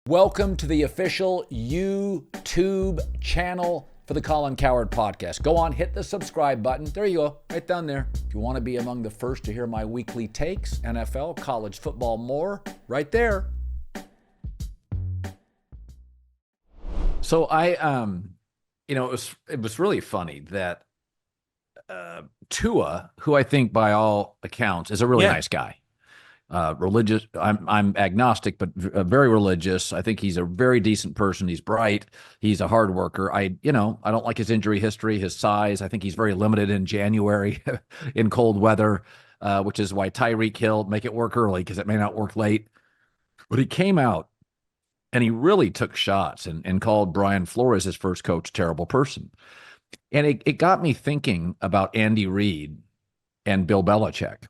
Welcome to the official YouTube channel for the Colin Cowherd podcast. Go on, hit the subscribe button. There you go, right down there. If you want to be among the first to hear my weekly takes, NFL, college football, more, right there. So it was really funny that Tua, who I think by all accounts is a really nice guy. Religious. I'm agnostic, but very religious. I think he's a very decent person. He's bright. He's a hard worker. I don't like his injury history, his size. I think he's very limited in January in cold weather, which is why Tyreek Hill make it work early because it may not work late. But he came out and he really took shots and called Brian Flores, his first coach, terrible person. And it got me thinking about Andy Reid and Bill Belichick.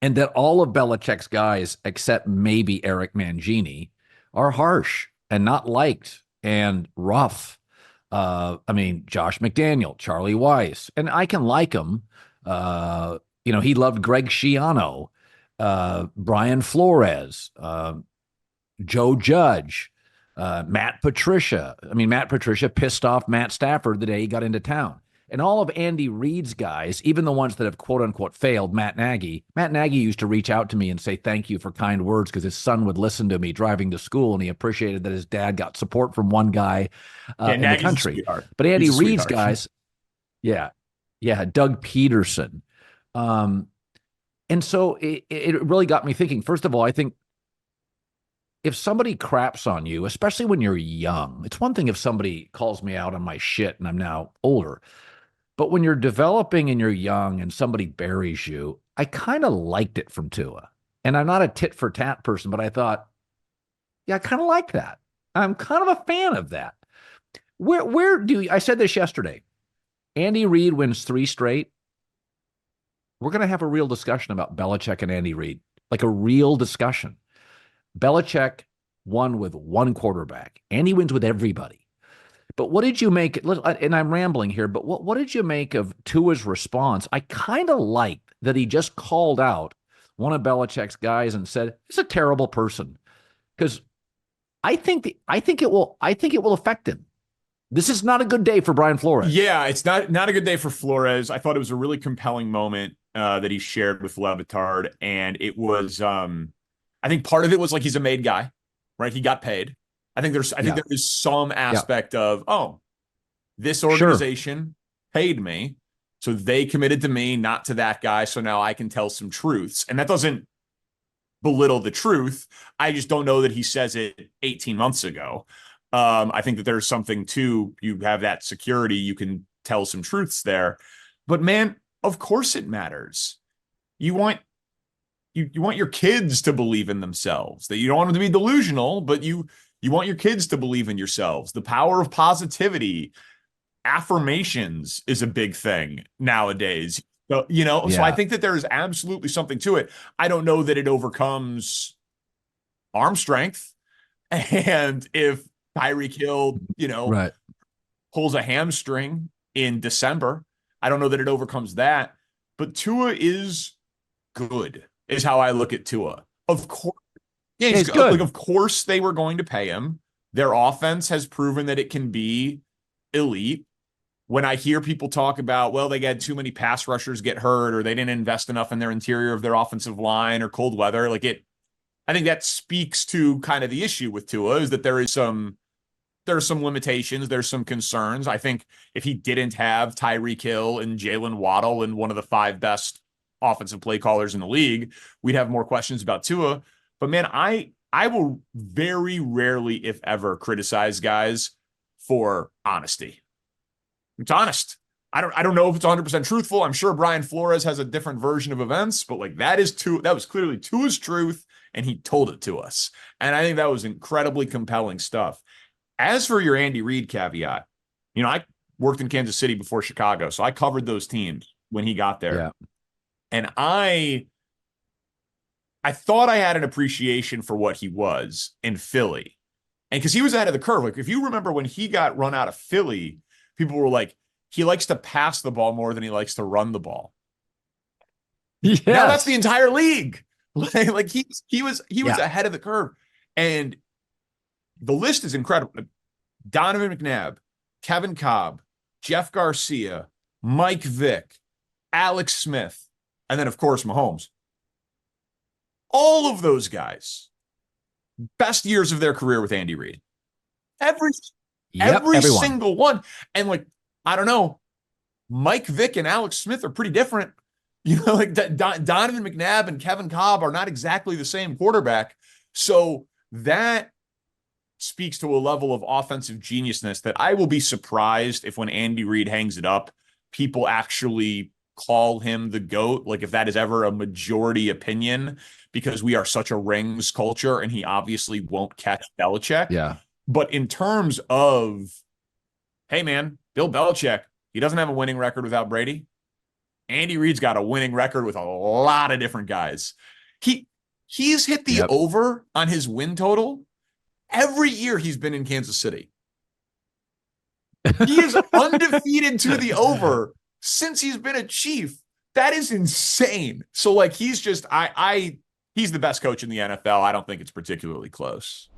And that all of Belichick's guys, except maybe Eric Mangini, are harsh and not liked and rough. Josh McDaniel, Charlie Weiss, and I can like him. He loved Greg Schiano, Brian Flores, Joe Judge, Matt Patricia. Matt Patricia pissed off Matt Stafford the day he got into town. And all of Andy Reid's guys, even the ones that have quote-unquote failed, Matt Nagy used to reach out to me and say thank you for kind words because his son would listen to me driving to school, and he appreciated that his dad got support from one guy in the country. But Andy Reid's guys, Doug Peterson. And so it really got me thinking. First of all, I think if somebody craps on you, especially when you're young, it's one thing if somebody calls me out on my shit and I'm now older. But when you're developing and you're young and somebody buries you, I kind of liked it from Tua. And I'm not a tit for tat person, but I thought, yeah, I kind of like that. I'm kind of a fan of that. I said this yesterday. Andy Reid wins 3 straight. We're going to have a real discussion about Belichick and Andy Reid, like a real discussion. Belichick won with one quarterback. Andy wins with everybody. But what did you make, and I'm rambling here, but what did you make of Tua's response? I kind of liked that he just called out one of Belichick's guys and said, "He's a terrible person." Because I think it will affect him. This is not a good day for Brian Flores. Yeah, it's not a good day for Flores. I thought it was a really compelling moment that he shared with Le Batard, and it was I think part of it was like he's a made guy, right? He got paid. I think there is some aspect of, this organization paid me, so they committed to me, not to that guy. So now I can tell some truths. And that doesn't belittle the truth. I just don't know that he says it 18 months ago. I think that there's something to, you have that security, you can tell some truths there. But man, of course it matters. You want your kids to believe in themselves. That you don't want them to be delusional, but you want your kids to believe in yourselves. The power of positivity, affirmations is a big thing nowadays. So, so I think that there is absolutely something to it. I don't know that it overcomes arm strength. And if Tyreek Hill, pulls a hamstring in December, I don't know that it overcomes that. But Tua is good, is how I look at Tua. Of course. Yeah, he's good. Like, of course they were going to pay him. Their offense has proven that it can be elite. When I hear people talk about, well, they had too many pass rushers get hurt, or they didn't invest enough in their interior of their offensive line, or cold weather, I think that speaks to kind of the issue with Tua, is that there are some limitations, there's some concerns. I think if he didn't have Tyreek Hill and Jalen Waddle and one of the 5 best offensive play callers in the league, we'd have more questions about Tua. But man, I will very rarely, if ever, criticize guys for honesty. It's honest. I don't know if it's 100% truthful. I'm sure Brian Flores has a different version of events, but that was clearly Tua's truth, and he told it to us. And I think that was incredibly compelling stuff. As for your Andy Reid caveat, I worked in Kansas City before Chicago, so I covered those teams when he got there. Yeah. And I thought I had an appreciation for what he was in Philly. And because he was ahead of the curve. Like, if you remember when he got run out of Philly, people were like, he likes to pass the ball more than he likes to run the ball. Yes. Now that's the entire league. Like he was ahead of the curve. And the list is incredible. Donovan McNabb, Kevin Kolb, Jeff Garcia, Mike Vick, Alex Smith, and then, of course, Mahomes. All of those guys, best years of their career with Andy Reid. Every Yep, every everyone. single one. And like, I don't know, Mike Vick and Alex Smith are pretty different. Like Donovan McNabb and Kevin Kolb are not exactly the same quarterback. So that speaks to a level of offensive geniusness that I will be surprised if when Andy Reid hangs it up, people actually call him the GOAT. Like if that is ever a majority opinion, because we are such a rings culture and he obviously won't catch Belichick. Yeah. But in terms of, hey man, Bill Belichick, he doesn't have a winning record without Brady. Andy Reid's got a winning record with a lot of different guys. He's hit the over on his win total every year he's been in Kansas City. He is undefeated to the over since he's been a Chief. That is insane. So like he's just he's the best coach in the NFL. I don't think it's particularly close.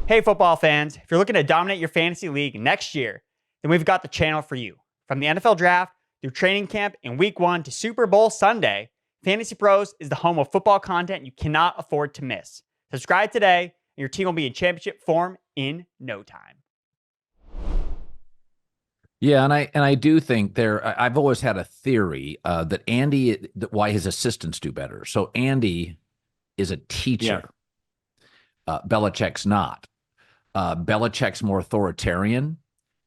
Hey football fans, if you're looking to dominate your fantasy league next year, then we've got the channel for you. From the NFL draft through training camp and week 1 to Super Bowl Sunday, Fantasy Pros is the home of football content you cannot afford to miss. Subscribe today and your team will be in championship form in no time. Yeah, and I do think I've always had a theory that why his assistants do better. So Andy is a teacher. Belichick's not. Belichick's more authoritarian.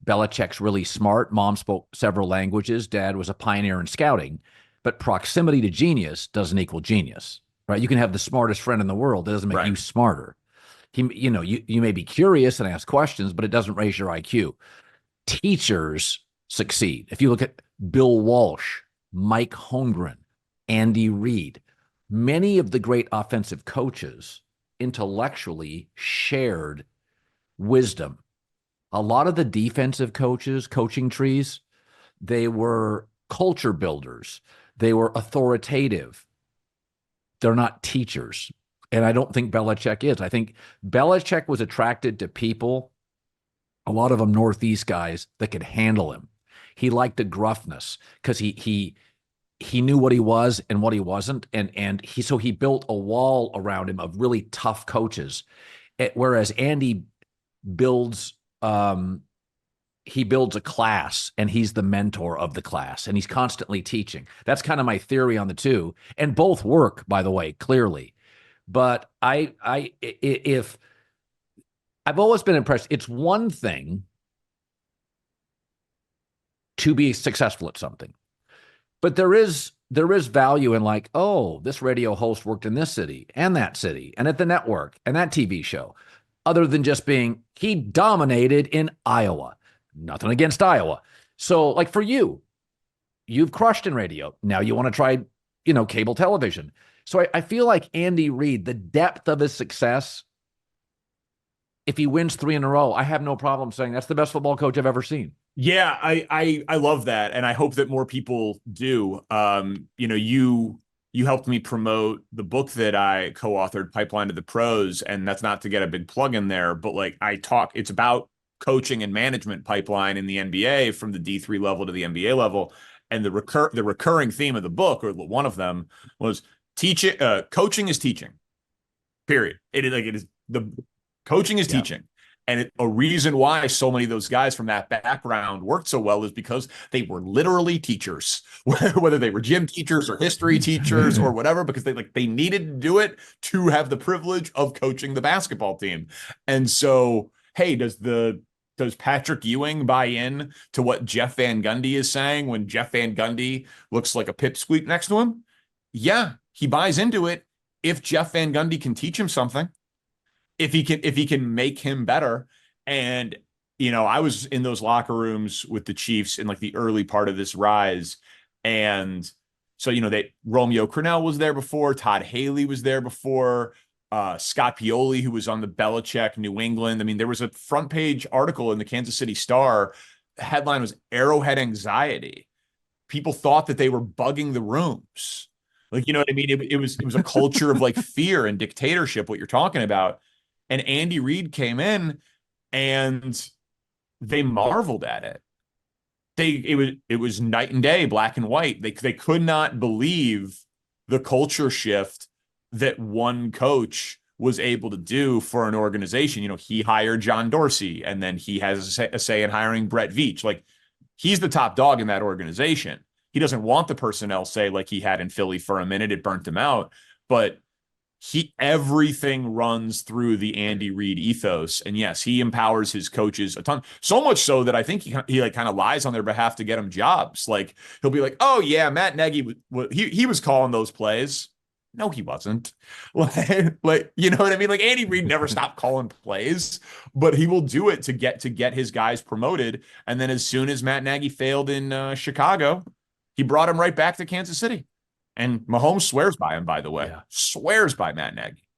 Belichick's really smart. Mom spoke several languages. Dad was a pioneer in scouting. But proximity to genius doesn't equal genius, right? You can have the smartest friend in the world. That doesn't make you smarter. You may be curious and ask questions, but it doesn't raise your IQ. Teachers succeed. If you look at Bill Walsh, Mike Holmgren, Andy Reid, many of the great offensive coaches intellectually shared wisdom. A lot of the defensive coaches, coaching trees, they were culture builders. They were authoritative. They're not teachers. And I don't think Belichick is. I think Belichick was attracted to people, a lot of them Northeast guys, that could handle him. He liked the gruffness because he knew what he was and what he wasn't. And he built a wall around him of really tough coaches. Whereas Andy builds a class and he's the mentor of the class and he's constantly teaching. That's kind of my theory on the two. And both work, by the way, clearly. But if I've always been impressed, it's one thing to be successful at something, but there is value in like, oh, this radio host worked in this city and that city and at the network and that TV show, other than just being, he dominated in Iowa. Nothing against Iowa. So like for you've crushed in radio. Now you want to try, cable television. So I feel like Andy Reid, the depth of his success, if he wins 3 in a row, I have no problem saying that's the best football coach I've ever seen. Yeah, I love that. And I hope that more people do. You helped me promote the book that I co-authored, Pipeline to the Pros. And that's not to get a big plug in there, but like it's about coaching and management pipeline in the NBA from the D3 level to the NBA level. And the recurring theme of the book, or one of them, was coaching is teaching. Period. Coaching is teaching. And a reason why so many of those guys from that background worked so well is because they were literally teachers, whether they were gym teachers or history teachers or whatever, because they needed to do it to have the privilege of coaching the basketball team. And so, hey, does Patrick Ewing buy in to what Jeff Van Gundy is saying when Jeff Van Gundy looks like a pipsqueak next to him? Yeah, he buys into it if Jeff Van Gundy can teach him something. If he can make him better. And, I was in those locker rooms with the Chiefs in like the early part of this rise. And so, Romeo Crennel was there before, Todd Haley was there before, Scott Pioli, who was on the Belichick New England. I mean, there was a front page article in the Kansas City Star. The headline was Arrowhead Anxiety. People thought that they were bugging the rooms. Like, you know what I mean? It was a culture of like fear and dictatorship, what you're talking about. And Andy Reid came in and they marveled at it. It was night and day, black and white. They could not believe the culture shift that one coach was able to do for an organization. You know, he hired John Dorsey, and then he has a say in hiring Brett Veach. Like, he's the top dog in that organization. He doesn't want the personnel say like he had in Philly for a minute. It burnt him out. But everything runs through the Andy Reid ethos. And yes, he empowers his coaches a ton. So much so that I think he like kind of lies on their behalf to get them jobs. Like, he'll be like, oh yeah, Matt Nagy, he was calling those plays. No, he wasn't. Like, you know what I mean? Like, Andy Reid never stopped calling plays, but he will do it to get his guys promoted. And then as soon as Matt Nagy failed in Chicago, he brought him right back to Kansas City. And Mahomes swears by him, by the way. Yeah. Swears by Matt Nagy.